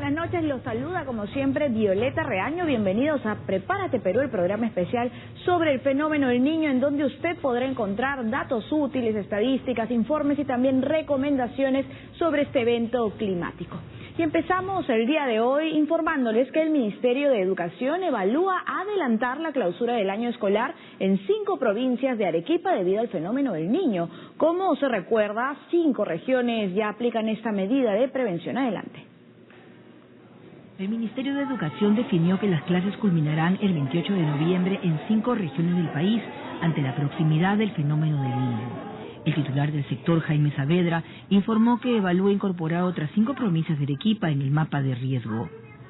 buenas noches, los saluda como siempre Violeta Reaño. Bienvenidos a Prepárate Perú, el programa especial sobre el fenómeno del niño, en donde usted podrá encontrar datos útiles, estadísticas, informes y también recomendaciones sobre este evento climático. Y empezamos el día de hoy informándoles que el Ministerio de Educación evalúa adelantar la clausura del año escolar en 5 provincias de Arequipa debido al fenómeno del niño. Como se recuerda, 5 regiones ya aplican esta medida de prevención. Adelante. El Ministerio de Educación definió que las clases culminarán el 28 de noviembre en 5 regiones del país ante la proximidad del fenómeno del niño. El titular del sector, Jaime Saavedra, informó que evalúa incorporar otras 5 provincias de Arequipa en el mapa de riesgo.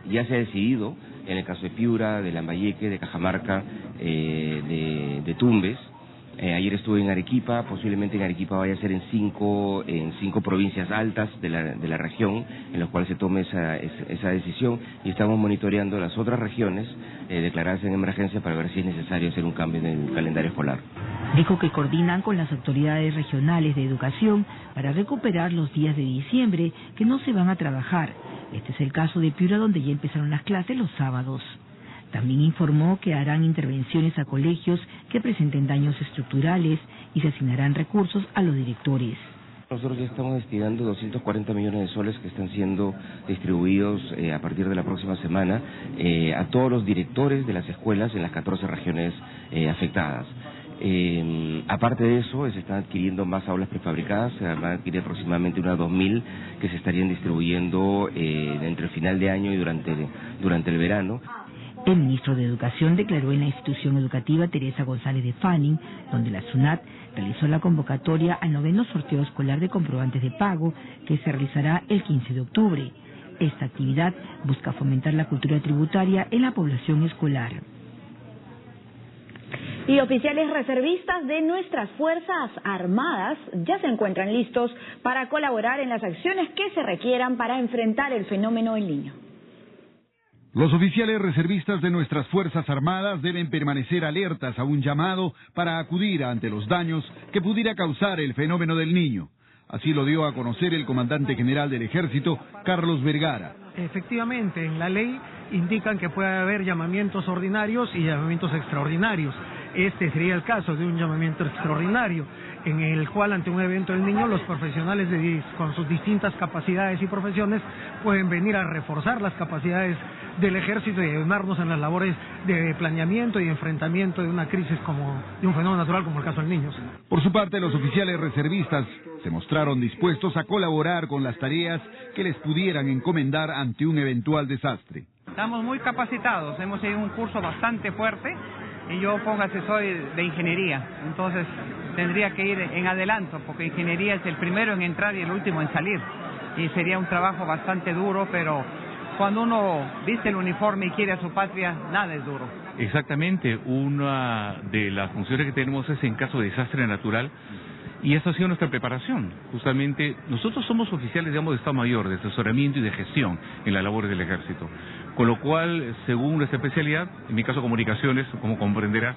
Ya se ha decidido, en el caso de Piura, de Lambayeque, de Cajamarca, de Tumbes. Ayer estuve en Arequipa, posiblemente en Arequipa vaya a ser en cinco provincias altas de la región, en las cuales se tome esa decisión, y estamos monitoreando las otras regiones declaradas en emergencia para ver si es necesario hacer un cambio en el calendario escolar. Dijo que coordinan con las autoridades regionales de educación para recuperar los días de diciembre que no se van a trabajar. Este es el caso de Piura, donde ya empezaron las clases los sábados. También informó que harán intervenciones a colegios que presenten daños estructurales y se asignarán recursos a los directores. Nosotros ya estamos destinando 240 millones de soles que están siendo distribuidos a partir de la próxima semana a todos los directores de las escuelas en las 14 regiones afectadas. Aparte de eso, se están adquiriendo más aulas prefabricadas, se van a adquirir aproximadamente unas 2.000 que se estarían distribuyendo entre el final de año y durante el verano. El ministro de Educación declaró en la institución educativa Teresa González de Fanning, donde la SUNAT realizó la convocatoria al 9º sorteo escolar de comprobantes de pago que se realizará el 15 de octubre. Esta actividad busca fomentar la cultura tributaria en la población escolar. Y oficiales reservistas de nuestras Fuerzas Armadas ya se encuentran listos para colaborar en las acciones que se requieran para enfrentar el fenómeno del niño. Los oficiales reservistas de nuestras Fuerzas Armadas deben permanecer alertas a un llamado para acudir ante los daños que pudiera causar el fenómeno del niño. Así lo dio a conocer el comandante general del Ejército, Carlos Vergara. Efectivamente, en la ley indican que puede haber llamamientos ordinarios y llamamientos extraordinarios. Este sería el caso de un llamamiento extraordinario, en el cual ante un evento del niño los profesionales con sus distintas capacidades y profesiones pueden venir a reforzar las capacidades del Ejército y ayudarnos en las labores de planeamiento y enfrentamiento de una crisis de un fenómeno natural como el caso del niño. Por su parte, los oficiales reservistas se mostraron dispuestos a colaborar con las tareas que les pudieran encomendar ante un eventual desastre. Estamos muy capacitados, hemos hecho un curso bastante fuerte y yo, póngase, soy de ingeniería, entonces tendría que ir en adelanto porque ingeniería es el primero en entrar y el último en salir y sería un trabajo bastante duro, pero cuando uno viste el uniforme y quiere a su patria, nada es duro. Exactamente, una de las funciones que tenemos es en caso de desastre natural, y esa ha sido nuestra preparación. Justamente, nosotros somos oficiales, digamos, de Estado Mayor, de asesoramiento y de gestión en las labores del Ejército. Con lo cual, según nuestra especialidad, en mi caso comunicaciones, como comprenderás,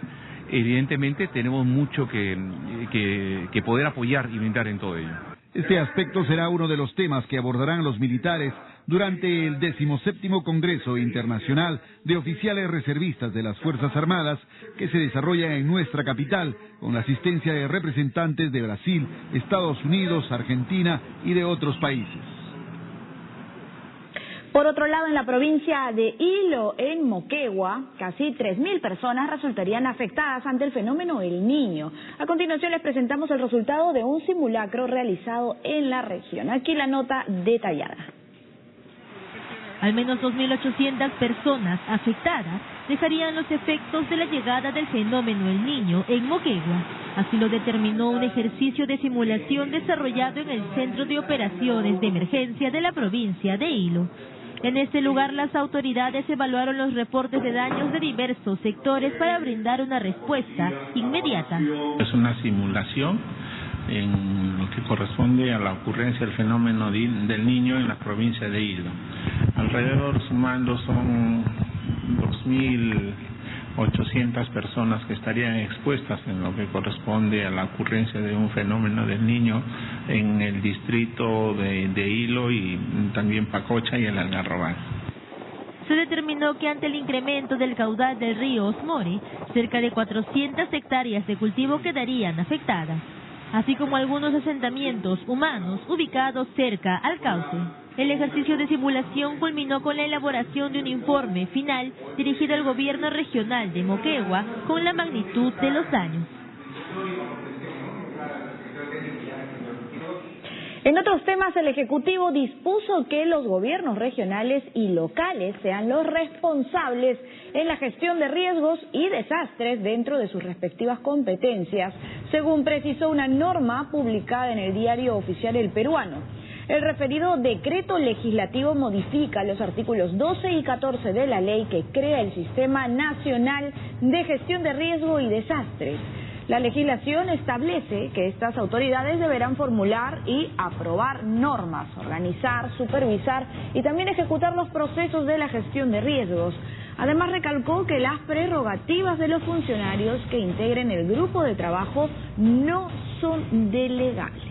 evidentemente tenemos mucho que poder apoyar y brindar en todo ello. Este aspecto será uno de los temas que abordarán los militares durante el 17º Congreso Internacional de Oficiales Reservistas de las Fuerzas Armadas, que se desarrolla en nuestra capital, con la asistencia de representantes de Brasil, Estados Unidos, Argentina y de otros países. Por otro lado, en la provincia de Hilo, en Moquegua, casi 3.000 personas resultarían afectadas ante el fenómeno del niño. A continuación les presentamos el resultado de un simulacro realizado en la región. Aquí la nota detallada. Al menos 2.800 personas afectadas dejarían los efectos de la llegada del fenómeno del niño en Moquegua. Así lo determinó un ejercicio de simulación desarrollado en el Centro de Operaciones de Emergencia de la provincia de Hilo. En este lugar, las autoridades evaluaron los reportes de daños de diversos sectores para brindar una respuesta inmediata. Es una simulación en lo que corresponde a la ocurrencia del fenómeno del niño en la provincia de Hilo. Alrededor, sumando, son 2.800 personas que estarían expuestas en lo que corresponde a la ocurrencia de un fenómeno del niño en el distrito de Hilo y también Pacocha y el Algarrobal. Se determinó que ante el incremento del caudal del río Osmore, cerca de 400 hectáreas de cultivo quedarían afectadas, así como algunos asentamientos humanos ubicados cerca al cauce. El ejercicio de simulación culminó con la elaboración de un informe final dirigido al gobierno regional de Moquegua con la magnitud de los daños. En otros temas, el Ejecutivo dispuso que los gobiernos regionales y locales sean los responsables en la gestión de riesgos y desastres dentro de sus respectivas competencias, según precisó una norma publicada en el Diario Oficial El Peruano. El referido decreto legislativo modifica los artículos 12 y 14 de la ley que crea el Sistema Nacional de Gestión de Riesgo y Desastres. La legislación establece que estas autoridades deberán formular y aprobar normas, organizar, supervisar y también ejecutar los procesos de la gestión de riesgos. Además, recalcó que las prerrogativas de los funcionarios que integren el grupo de trabajo no son delegables.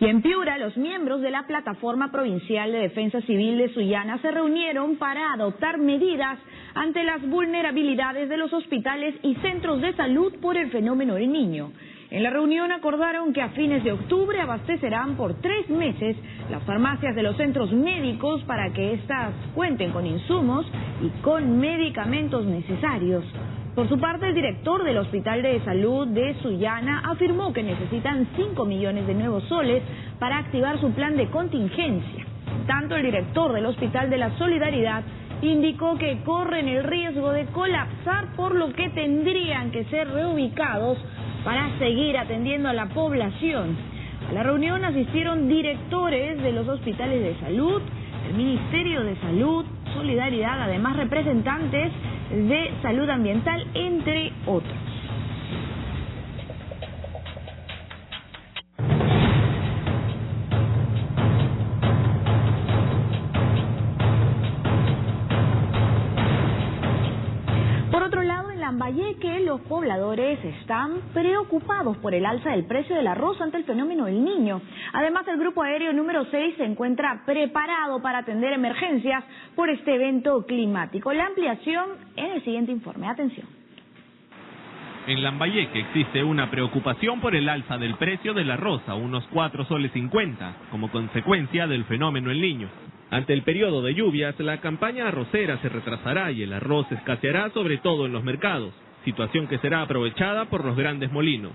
Y en Piura, los miembros de la Plataforma Provincial de Defensa Civil de Sullana se reunieron para adoptar medidas ante las vulnerabilidades de los hospitales y centros de salud por el fenómeno del Niño. En la reunión acordaron que a fines de octubre abastecerán por 3 meses las farmacias de los centros médicos para que éstas cuenten con insumos y con medicamentos necesarios. Por su parte, el director del Hospital de Salud de Sullana afirmó que necesitan 5 millones de nuevos soles para activar su plan de contingencia. Tanto el director del Hospital de la Solidaridad indicó que corren el riesgo de colapsar, por lo que tendrían que ser reubicados para seguir atendiendo a la población. A la reunión asistieron directores de los hospitales de salud, el Ministerio de Salud, Solidaridad, además representantes de salud ambiental, entre otros. Por otro lado, en Lambayeque, los pobladores están preocupados por el alza del precio del arroz ante el fenómeno del Niño. Además, el Grupo Aéreo número 6 se encuentra preparado para atender emergencias por este evento climático. La ampliación en el siguiente informe. Atención. En Lambayeque existe una preocupación por el alza del precio del arroz a unos 4,50 soles como consecuencia del fenómeno El Niño. Ante el periodo de lluvias, la campaña arrocera se retrasará y el arroz escaseará sobre todo en los mercados, situación que será aprovechada por los grandes molinos.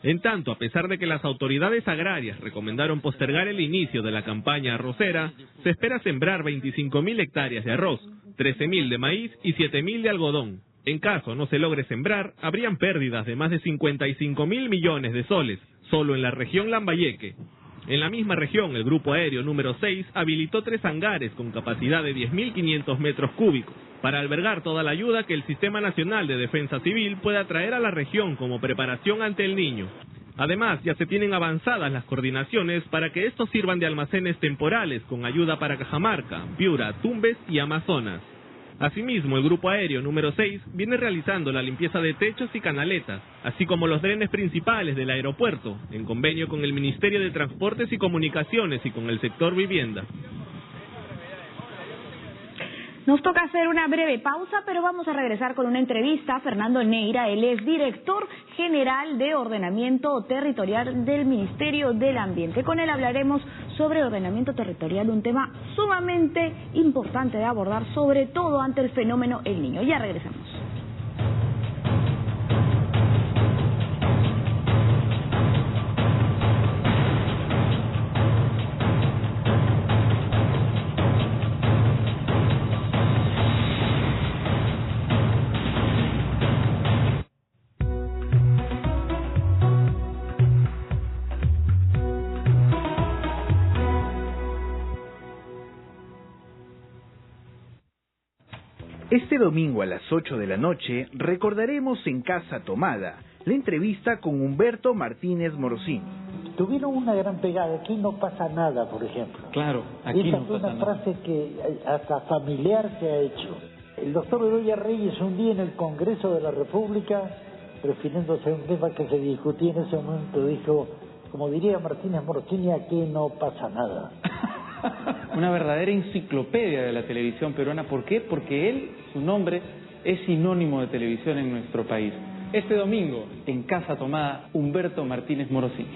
En tanto, a pesar de que las autoridades agrarias recomendaron postergar el inicio de la campaña arrocera, se espera sembrar 25.000 hectáreas de arroz, 13.000 de maíz y 7.000 de algodón. En caso no se logre sembrar, habrían pérdidas de más de 55.000 millones de soles, solo en la región Lambayeque. En la misma región, el Grupo Aéreo número 6 habilitó 3 hangares con capacidad de 10.500 metros cúbicos para albergar toda la ayuda que el Sistema Nacional de Defensa Civil pueda traer a la región como preparación ante el Niño. Además, ya se tienen avanzadas las coordinaciones para que estos sirvan de almacenes temporales con ayuda para Cajamarca, Piura, Tumbes y Amazonas. Asimismo, el Grupo Aéreo número 6 viene realizando la limpieza de techos y canaletas, así como los drenes principales del aeropuerto, en convenio con el Ministerio de Transportes y Comunicaciones y con el sector vivienda. Nos toca hacer una breve pausa, pero vamos a regresar con una entrevista a Fernando Neira. Él es director general de Ordenamiento Territorial del Ministerio del Ambiente. Con él hablaremos sobre ordenamiento territorial, un tema sumamente importante de abordar, sobre todo ante el fenómeno El Niño. Ya regresamos. Este domingo a las 8 de la noche recordaremos en Casa Tomada la entrevista con Humberto Martínez Morosini. Tuvieron una gran pegada, aquí no pasa nada, por ejemplo. Claro, aquí esa no fue pasa una nada. frase que hasta familiar se ha hecho. El doctor Bedoya Reyes un día en el Congreso de la República, refiriéndose a un tema que se discutía en ese momento, dijo, como diría Martínez Morosini, aquí no pasa nada. Una verdadera enciclopedia de la televisión peruana. ¿Por qué? Porque él, su nombre, es sinónimo de televisión en nuestro país. Este domingo, en Casa Tomada, Humberto Martínez Morosini.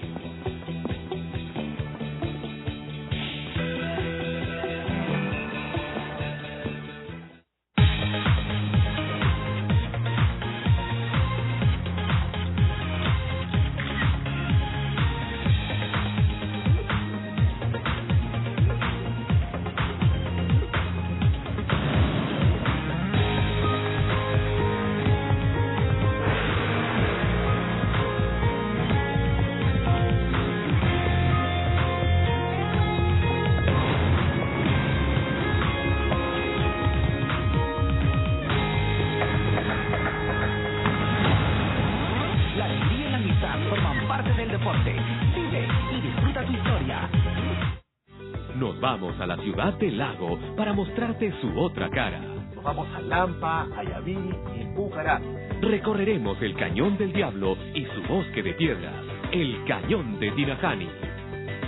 A la ciudad del lago para mostrarte su otra cara. Nos vamos a Lampa, Ayaví y Pucará. Recorreremos el Cañón del Diablo y su bosque de piedras, el Cañón de Tinajani.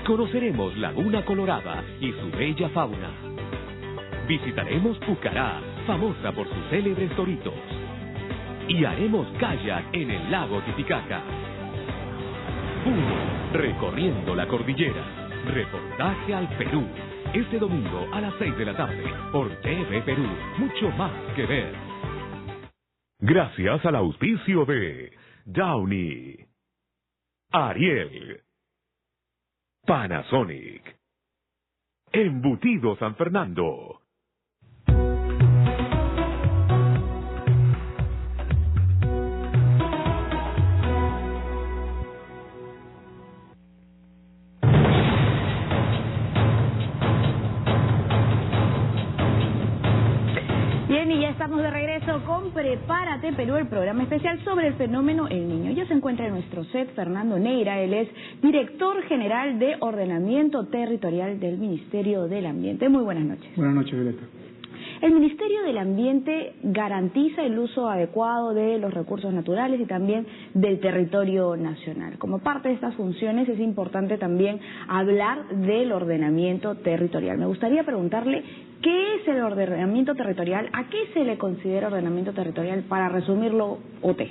Conoceremos Laguna Colorada y su bella fauna. Visitaremos Pucará, famosa por sus célebres toritos. Y haremos kayak en el lago Titicaca. Recorriendo la cordillera. Reportaje al Perú. Este domingo a las 6 de la tarde por TV Perú. Mucho más que ver. Gracias al auspicio de Downy, Ariel, Panasonic, Embutido San Fernando. Estamos de regreso con Prepárate Perú, el programa especial sobre el fenómeno El Niño. Ya se encuentra en nuestro set Fernando Neira, él es director general de Ordenamiento Territorial del Ministerio del Ambiente. Muy buenas noches. Buenas noches, Violeta. El Ministerio del Ambiente garantiza el uso adecuado de los recursos naturales y también del territorio nacional. Como parte de estas funciones es importante también hablar del ordenamiento territorial. Me gustaría preguntarle qué es el ordenamiento territorial, a qué se le considera ordenamiento territorial, para resumirlo, OT.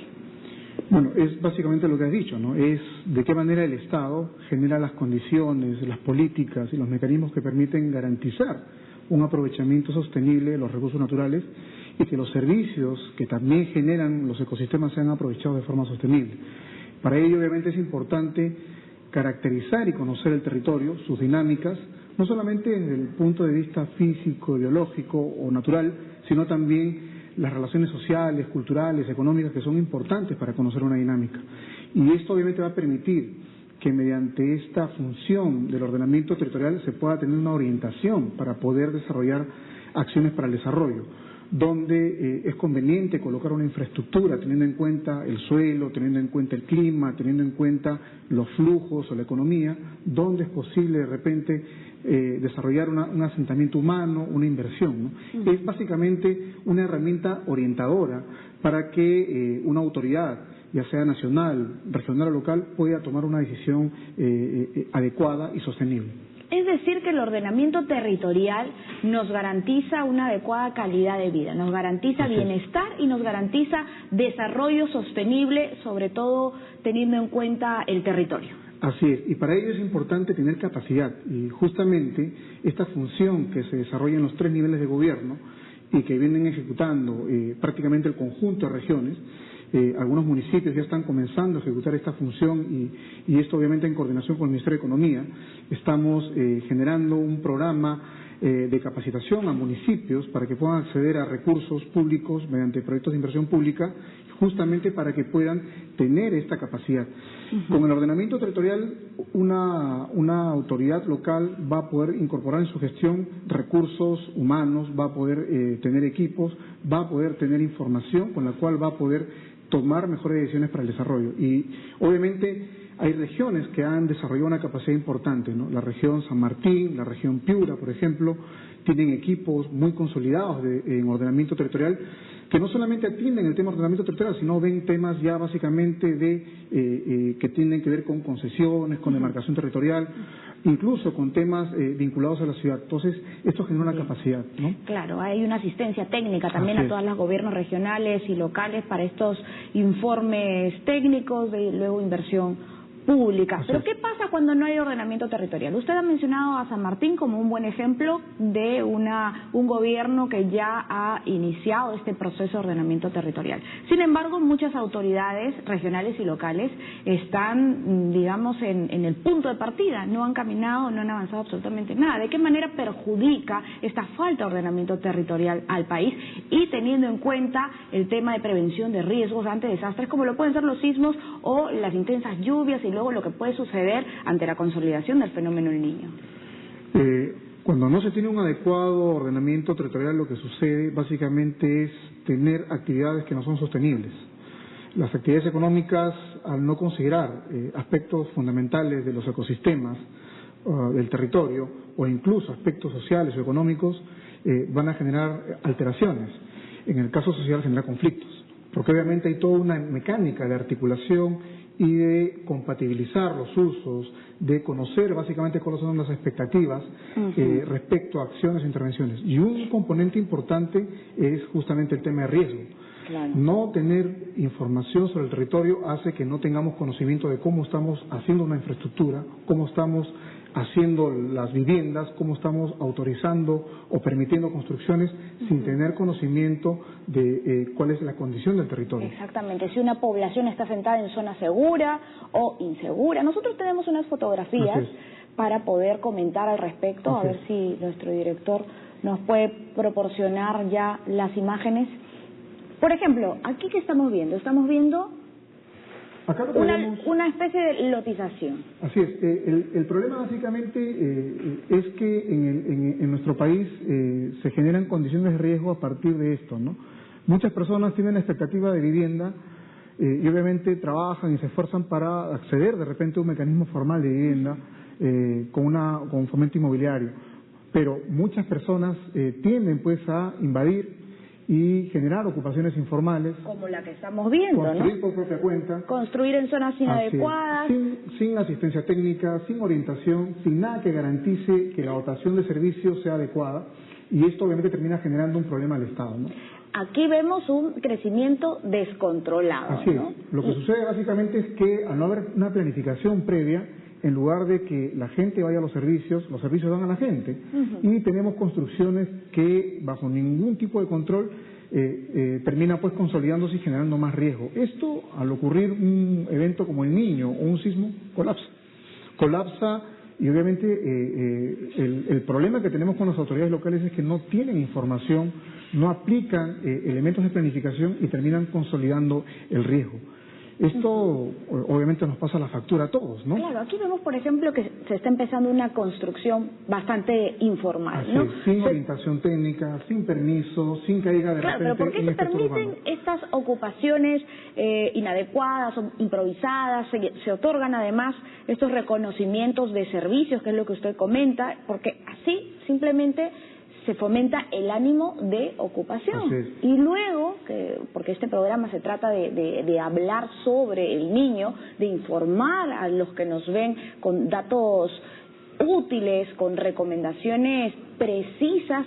Bueno, es básicamente lo que has dicho, ¿no? Es de qué manera el Estado genera las condiciones, las políticas y los mecanismos que permiten garantizar un aprovechamiento sostenible de los recursos naturales y que los servicios que también generan los ecosistemas sean aprovechados de forma sostenible. Para ello, obviamente, es importante caracterizar y conocer el territorio, sus dinámicas, no solamente desde el punto de vista físico, biológico o natural, sino también las relaciones sociales, culturales, económicas, que son importantes para conocer una dinámica. Y esto obviamente va a permitir que mediante esta función del ordenamiento territorial se pueda tener una orientación para poder desarrollar acciones para el desarrollo, donde es conveniente colocar una infraestructura teniendo en cuenta el suelo, teniendo en cuenta el clima, teniendo en cuenta los flujos o la economía, donde es posible de repente desarrollar un asentamiento humano, una inversión, ¿no? Es básicamente una herramienta orientadora para que una autoridad, ya sea nacional, regional o local, pueda tomar una decisión adecuada y sostenible. Es decir, que el ordenamiento territorial nos garantiza una adecuada calidad de vida, nos garantiza bienestar y nos garantiza desarrollo sostenible, sobre todo teniendo en cuenta el territorio. Así es, y para ello es importante tener capacidad, y justamente esta función que se desarrolla en los 3 niveles de gobierno y que vienen ejecutando prácticamente el conjunto de regiones. Algunos municipios ya están comenzando a ejecutar esta función y esto obviamente en coordinación con el Ministerio de Economía. Estamos generando un programa de capacitación a municipios para que puedan acceder a recursos públicos mediante proyectos de inversión pública, justamente para que puedan tener esta capacidad. Con el ordenamiento territorial, una autoridad local va a poder incorporar en su gestión recursos humanos, va a poder tener equipos, va a poder tener información con la cual va a poder tomar mejores decisiones para el desarrollo. Y obviamente hay regiones que han desarrollado una capacidad importante, ¿no? La región San Martín, la región Piura, por ejemplo, tienen equipos muy consolidados en ordenamiento territorial que no solamente atienden el tema de ordenamiento territorial, sino ven temas ya básicamente que tienen que ver con concesiones, con demarcación territorial, incluso con temas vinculados a la ciudad. Entonces, esto genera una capacidad, ¿no? Claro, hay una asistencia técnica también a todos los gobiernos regionales y locales para estos informes técnicos de luego inversión pública. Pero ¿qué pasa cuando no hay ordenamiento territorial? Usted ha mencionado a San Martín como un buen ejemplo de un gobierno que ya ha iniciado este proceso de ordenamiento territorial. Sin embargo, muchas autoridades regionales y locales están, digamos, en el punto de partida, no han caminado, no han avanzado absolutamente nada. ¿De qué manera perjudica esta falta de ordenamiento territorial al país? Y teniendo en cuenta el tema de prevención de riesgos ante desastres, como lo pueden ser los sismos o las intensas lluvias y luego lo que puede suceder ante la consolidación del fenómeno del Niño. Cuando no se tiene un adecuado ordenamiento territorial, lo que sucede básicamente es tener actividades que no son sostenibles. Las actividades económicas, al no considerar aspectos fundamentales de los ecosistemas del territorio o incluso aspectos sociales o económicos, van a generar alteraciones. En el caso social genera conflictos, porque obviamente hay toda una mecánica de articulación y de compatibilizar los usos, de conocer básicamente cuáles son las expectativas respecto a acciones e intervenciones. Y un componente importante es justamente el tema de riesgo. Claro. No tener información sobre el territorio hace que no tengamos conocimiento de cómo estamos haciendo una infraestructura, cómo estamos haciendo las viviendas, cómo estamos autorizando o permitiendo construcciones sin tener conocimiento de cuál es la condición del territorio. Exactamente, si una población está sentada en zona segura o insegura. Nosotros tenemos unas fotografías para poder comentar al respecto, a ver si nuestro director nos puede proporcionar ya las imágenes. Por ejemplo, aquí que estamos viendo acá tenemos una especie de lotización. Así es. El problema básicamente es que en nuestro país se generan condiciones de riesgo a partir de esto, ¿no? Muchas personas tienen la expectativa de vivienda y obviamente trabajan y se esfuerzan para acceder de repente a un mecanismo formal de vivienda con un fomento inmobiliario. Pero muchas personas tienden pues a invadir y generar ocupaciones informales. Como la que estamos viendo, construir ¿no? por propia cuenta. Construir en zonas inadecuadas. Sin asistencia técnica, sin orientación, sin nada que garantice que la dotación de servicios sea adecuada. Y esto obviamente termina generando un problema al Estado, ¿no? Aquí vemos un crecimiento descontrolado. Así es. Lo que sucede básicamente es que al no haber una planificación previa, en lugar de que la gente vaya a los servicios van a la gente. Y tenemos construcciones que, bajo ningún tipo de control, terminan pues consolidándose y generando más riesgo. Esto, al ocurrir un evento como el Niño o un sismo, colapsa y obviamente el problema que tenemos con las autoridades locales es que no tienen información, no aplican elementos de planificación y terminan consolidando el riesgo. Esto obviamente nos pasa la factura a todos, ¿no? Claro, aquí vemos, por ejemplo, que se está empezando una construcción bastante informal, ¿no? Sin orientación técnica, sin permiso, sin que haya de repente... Claro, pero ¿por qué se permiten estas ocupaciones inadecuadas o improvisadas? Se otorgan además estos reconocimientos de servicios, que es lo que usted comenta, porque así simplemente se fomenta el ánimo de ocupación. Y luego, porque este programa se trata de hablar sobre el niño, de informar a los que nos ven con datos útiles, con recomendaciones precisas,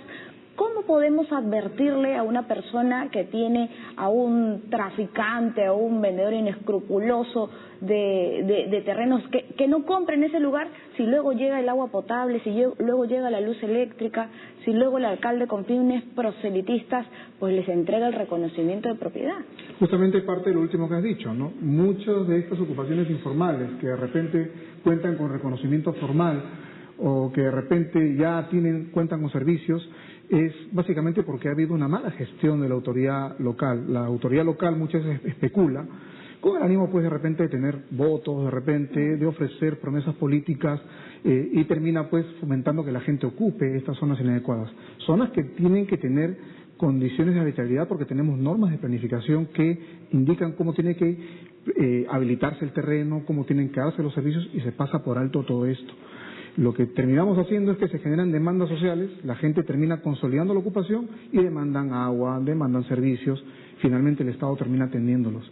¿cómo podemos advertirle a una persona que tiene a un traficante, a un vendedor inescrupuloso de terrenos que no compre en ese lugar si luego llega el agua potable, si luego llega la luz eléctrica, si luego el alcalde con fines proselitistas pues les entrega el reconocimiento de propiedad? Justamente parte de lo último que has dicho, ¿no? Muchas de estas ocupaciones informales que de repente cuentan con reconocimiento formal o que de repente ya cuentan con servicios, es básicamente porque ha habido una mala gestión de la autoridad local. La autoridad local muchas veces especula con el ánimo pues de repente de tener votos, de repente de ofrecer promesas políticas y termina pues fomentando que la gente ocupe estas zonas inadecuadas. Zonas que tienen que tener condiciones de habitabilidad porque tenemos normas de planificación que indican cómo tiene que habilitarse el terreno, cómo tienen que darse los servicios y se pasa por alto todo esto. Lo que terminamos haciendo es que se generan demandas sociales, la gente termina consolidando la ocupación y demandan agua, demandan servicios, finalmente el Estado termina atendiéndolos.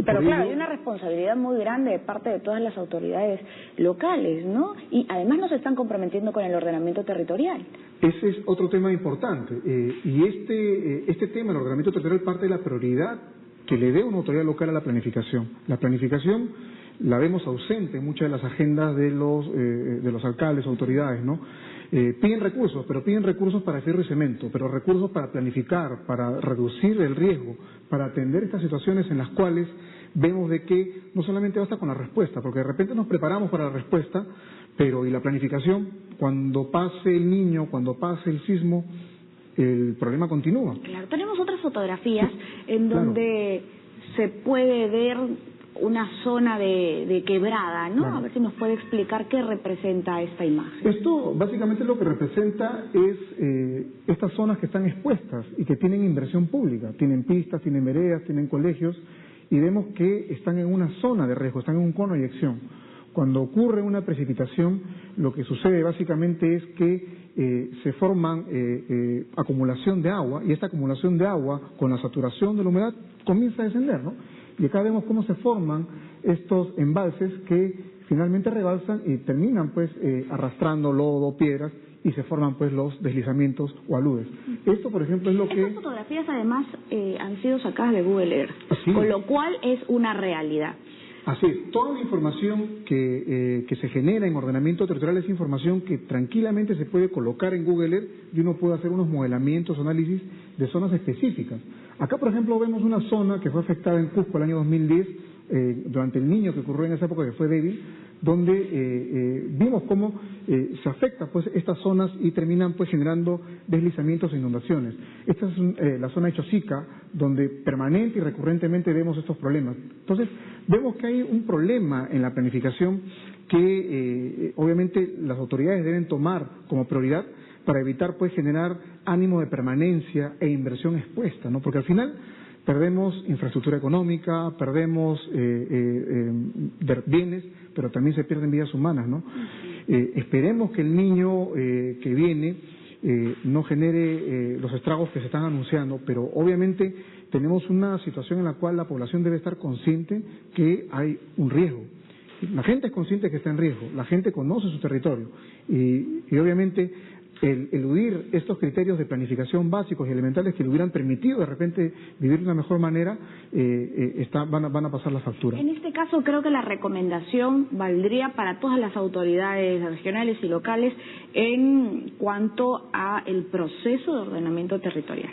Pero claro, hay una responsabilidad muy grande de parte de todas las autoridades locales, ¿no? Y además nos están comprometiendo con el ordenamiento territorial. Ese es otro tema importante. Y este tema, el ordenamiento territorial, parte de la prioridad que le dé una autoridad local a la planificación. La planificación la vemos ausente en muchas de las agendas de los alcaldes, autoridades, ¿no? Piden recursos, pero piden recursos para fierro y cemento, pero recursos para planificar, para reducir el riesgo, para atender estas situaciones en las cuales vemos de que no solamente basta con la respuesta, porque de repente nos preparamos para la respuesta, pero ¿y la planificación? Cuando pase el niño, cuando pase el sismo, el problema continúa. Claro, tenemos otras fotografías en donde se puede ver una zona de quebrada, ¿no? Claro. A ver si nos puede explicar qué representa esta imagen. Esto básicamente lo que representa es estas zonas que están expuestas y que tienen inversión pública, tienen pistas, tienen veredas, tienen colegios y vemos que están en una zona de riesgo, están en un cono de eyección. Cuando ocurre una precipitación, lo que sucede básicamente es que se forman acumulación de agua y esta acumulación de agua con la saturación de la humedad comienza a descender, ¿no? Y acá vemos cómo se forman estos embalses que finalmente rebalsan y terminan pues arrastrando lodo, piedras y se forman pues los deslizamientos o aludes. Esto, por ejemplo, es lo que... Estas fotografías además han sido sacadas de Google Earth, sí, con lo cual es una realidad. Así es, toda la información que se genera en ordenamiento territorial es información que tranquilamente se puede colocar en Google Earth y uno puede hacer unos modelamientos, análisis de zonas específicas. Acá, por ejemplo, vemos una zona que fue afectada en Cusco el año 2010, durante el niño que ocurrió en esa época que fue débil, donde vimos cómo se afecta pues estas zonas y terminan pues generando deslizamientos e inundaciones. Esta es la zona de Chosica, donde permanente y recurrentemente vemos estos problemas. Entonces, vemos que hay un problema en la planificación que obviamente las autoridades deben tomar como prioridad para evitar pues generar ánimo de permanencia e inversión expuesta, ¿no? Porque al final perdemos infraestructura económica, perdemos bienes, pero también se pierden vidas humanas, ¿no? Esperemos que el niño que viene no genere los estragos que se están anunciando, pero obviamente tenemos una situación en la cual la población debe estar consciente que hay un riesgo. La gente es consciente que está en riesgo, la gente conoce su territorio y obviamente el eludir estos criterios de planificación básicos y elementales que le hubieran permitido de repente vivir de una mejor manera, van a pasar la factura. En este caso creo que la recomendación valdría para todas las autoridades regionales y locales en cuanto a el proceso de ordenamiento territorial.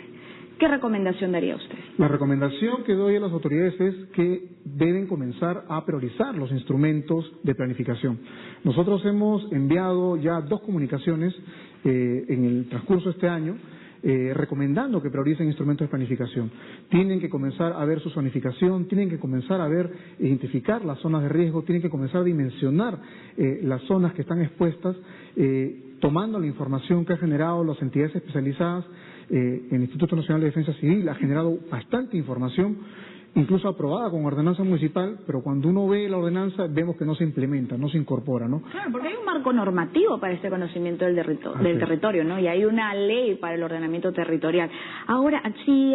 ¿Qué recomendación daría usted? La recomendación que doy a las autoridades es que deben comenzar a priorizar los instrumentos de planificación. Nosotros hemos enviado ya 2 comunicaciones en el transcurso de este año recomendando que prioricen instrumentos de planificación. Tienen que comenzar a ver su zonificación, tienen que comenzar a identificar las zonas de riesgo, tienen que comenzar a dimensionar las zonas que están expuestas, tomando la información que ha generado las entidades especializadas. El Instituto Nacional de Defensa Civil ha generado bastante información, incluso aprobada con ordenanza municipal, pero cuando uno ve la ordenanza vemos que no se implementa, no se incorpora, ¿no? Claro, porque hay un marco normativo para este conocimiento del territorio, ¿no? Y hay una ley para el ordenamiento territorial. Ahora, si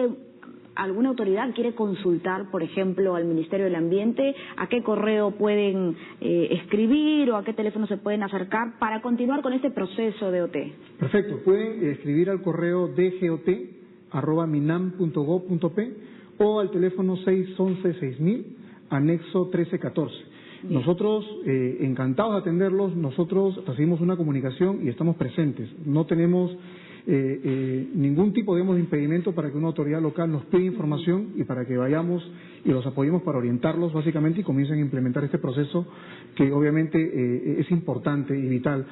alguna autoridad quiere consultar, por ejemplo, al Ministerio del Ambiente, ¿a qué correo pueden escribir o a qué teléfono se pueden acercar para continuar con este proceso de OT? Perfecto, pueden escribir al correo dgot@minam.gov.p o al teléfono 611-6000, anexo 1314. Bien. Nosotros, encantados de atenderlos, nosotros recibimos una comunicación y estamos presentes. No tenemos ningún tipo de impedimento para que una autoridad local nos pida información y para que vayamos y los apoyemos para orientarlos básicamente y comiencen a implementar este proceso que obviamente es importante y vital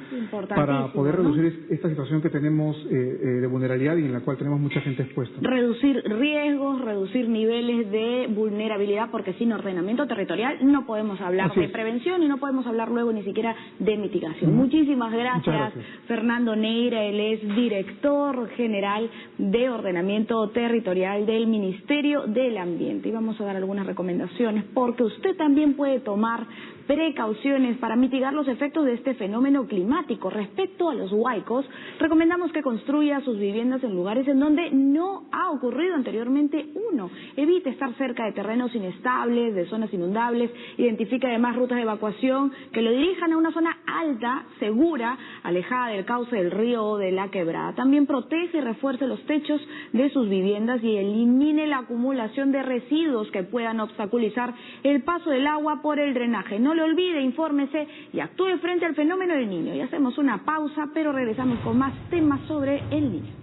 para poder reducir esta situación que tenemos de vulnerabilidad y en la cual tenemos mucha gente expuesta. Reducir riesgos, reducir niveles de vulnerabilidad, porque sin ordenamiento territorial no podemos hablar de prevención y no podemos hablar luego ni siquiera de mitigación. Muchísimas gracias, Fernando Neira, él es director director general de Ordenamiento Territorial del Ministerio del Ambiente. Y vamos a dar algunas recomendaciones porque usted también puede tomar precauciones para mitigar los efectos de este fenómeno climático. Respecto a los huaicos, recomendamos que construya sus viviendas en lugares en donde no ha ocurrido anteriormente uno. Evite estar cerca de terrenos inestables, de zonas inundables. Identifique además rutas de evacuación que lo dirijan a una zona alta, segura, alejada del cauce del río o de la quebrada. También protege y refuerce los techos de sus viviendas y elimine la acumulación de residuos que puedan obstaculizar el paso del agua por el drenaje. No lo olvide, infórmese y actúe frente al fenómeno del niño. Y hacemos una pausa, pero regresamos con más temas sobre el niño.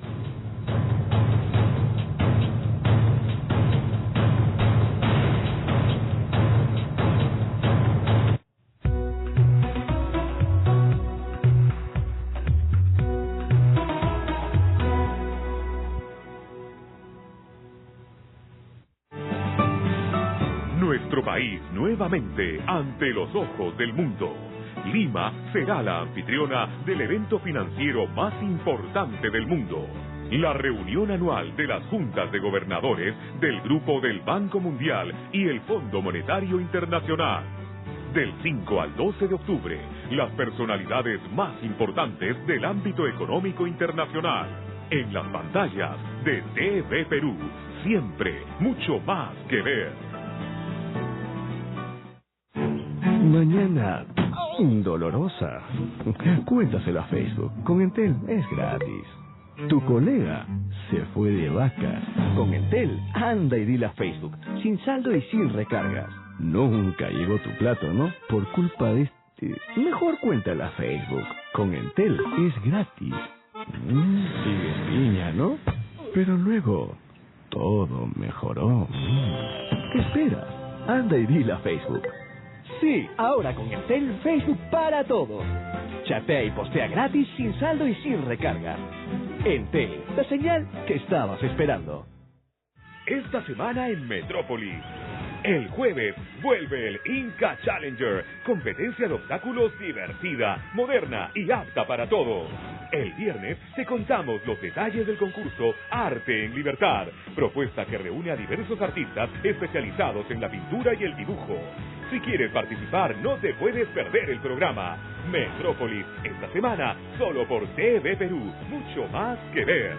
Nuestro país nuevamente ante los ojos del mundo. Lima será la anfitriona del evento financiero más importante del mundo, la reunión anual de las juntas de gobernadores del Grupo del Banco Mundial y el Fondo Monetario Internacional. Del 5 al 12 de octubre, las personalidades más importantes del ámbito económico internacional. En las pantallas de TV Perú, siempre mucho más que ver. Mañana dolorosa. Cuéntaselo a Facebook. Con Entel es gratis. Tu colega se fue de vacas. Con Entel, anda y dile a Facebook. Sin saldo y sin recargas. Nunca llegó tu plato, ¿no? Por culpa de este. Mejor cuéntale a Facebook. Con Entel es gratis. Sigues piña, ¿no? Pero luego todo mejoró. ¿Qué esperas? Anda y dile a Facebook. Sí, ahora con Entel, Facebook para todos. Chatea y postea gratis, sin saldo y sin recarga. Entel, la señal que estabas esperando. Esta semana en Metrópolis. El jueves vuelve el Inca Challenger, competencia de obstáculos divertida, moderna y apta para todos. El viernes te contamos los detalles del concurso Arte en Libertad, propuesta que reúne a diversos artistas especializados en la pintura y el dibujo. Si quieres participar, no te puedes perder el programa. Metrópolis, esta semana, solo por TV Perú, mucho más que ver.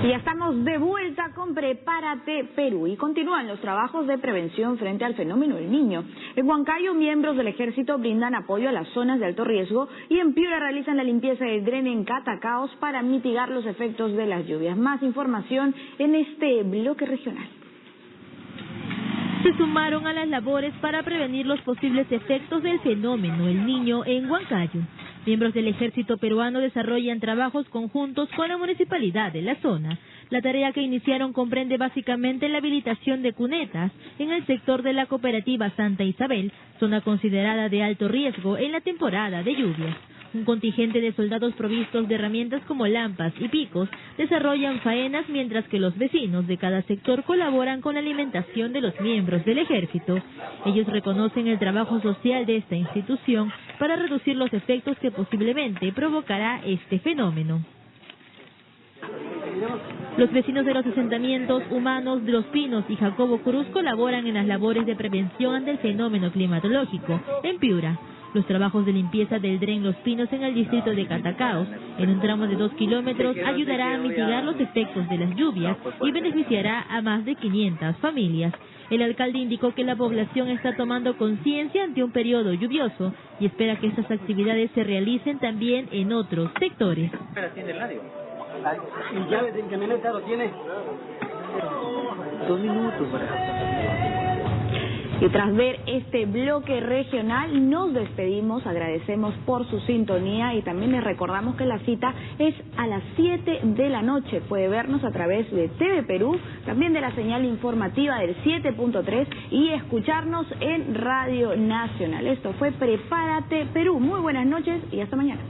Y ya estamos de vuelta con Prepárate Perú y continúan los trabajos de prevención frente al fenómeno del niño. En Huancayo, miembros del ejército brindan apoyo a las zonas de alto riesgo y en Piura realizan la limpieza del dren en Catacaos para mitigar los efectos de las lluvias. Más información en este bloque regional. Se sumaron a las labores para prevenir los posibles efectos del fenómeno el niño en Huancayo. Miembros del ejército peruano desarrollan trabajos conjuntos con la municipalidad de la zona. La tarea que iniciaron comprende básicamente la habilitación de cunetas en el sector de la cooperativa Santa Isabel, zona considerada de alto riesgo en la temporada de lluvias. Un contingente de soldados provistos de herramientas como lampas y picos desarrollan faenas mientras que los vecinos de cada sector colaboran con la alimentación de los miembros del ejército. Ellos reconocen el trabajo social de esta institución para reducir los efectos que posiblemente provocará este fenómeno. Los vecinos de los asentamientos humanos de Los Pinos y Jacobo Cruz colaboran en las labores de prevención ante el fenómeno climatológico en Piura. Los trabajos de limpieza del dren Los Pinos en el distrito de Catacaos, en un tramo de 2 kilómetros, ayudará a mitigar los efectos de las lluvias y beneficiará a más de 500 familias. El alcalde indicó que la población está tomando conciencia ante un periodo lluvioso y espera que estas actividades se realicen también en otros sectores. ¿Y llaves en camioneta lo tiene? 2 minutos para... Y tras ver este bloque regional, nos despedimos, agradecemos por su sintonía y también les recordamos que la cita es a las 7 de la noche. Puede vernos a través de TV Perú, también de la señal informativa del 7.3 y escucharnos en Radio Nacional. Esto fue Prepárate Perú. Muy buenas noches y hasta mañana.